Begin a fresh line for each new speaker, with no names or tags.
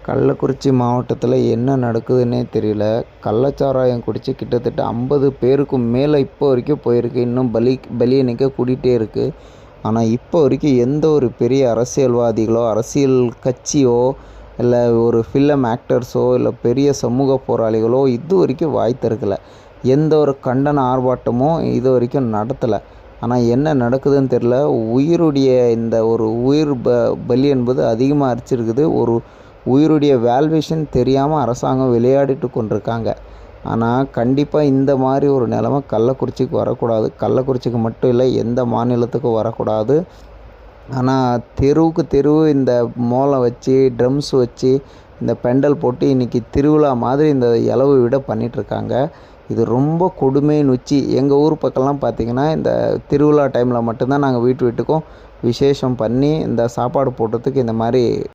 கள்ளக்குறிச்சி மாவட்டத்தில் என்ன நடக்குதுன்னே தெரியல. கள்ளச்சாராயம் குடித்து கிட்டத்தட்ட 50 பேருக்கும் மேலே இப்போ வரைக்கும் போயிருக்கு. இன்னும் பலி எண்ணிக்கை கூடிகிட்டே இருக்குது. ஆனால் இப்போ வரைக்கும் எந்த ஒரு பெரிய அரசியல்வாதிகளோ, அரசியல் கட்சியோ, இல்லை ஒரு ஃபில்ம் ஆக்டர்ஸோ, இல்லை பெரிய சமூக போராளிகளோ இது வரைக்கும் வாய் திறக்கலை. எந்த ஒரு கண்டன ஆர்ப்பாட்டமும் இது வரைக்கும் நடத்தலை. ஆனால் என்ன நடக்குதுன்னு தெரில. இந்த ஒரு உயிர் பலி என்பது அதிகமாக அரிச்சிருக்குது. ஒரு உயிருடைய வேல்வேஷன் தெரியாமல் அரசாங்கம் விளையாடிட்டு கொண்டிருக்காங்க. ஆனால் கண்டிப்பாக இந்த மாதிரி ஒரு நிலைமை கள்ளக்குறிச்சிக்கு வரக்கூடாது. கள்ளக்குறிச்சிக்கு மட்டும் இல்லை, எந்த மாநிலத்துக்கும் வரக்கூடாது. ஆனால் தெருவுக்கு தெருவு இந்த மோளம் வச்சு, ட்ரம்ஸ் வச்சு, இந்த பெண்டல் போட்டு இன்றைக்கி திருவிழா மாதிரி இந்த இலவு விட பண்ணிகிட்ருக்காங்க. இது ரொம்ப கொடுமைன்னு வச்சு எங்கள் ஊர் பக்கம்லாம் பார்த்திங்கன்னா, இந்த திருவிழா டைமில் மட்டும்தான் நாங்கள் வீட்டுக்கும் விசேஷம் பண்ணி இந்த சாப்பாடு போடுறதுக்கு இந்த மாதிரி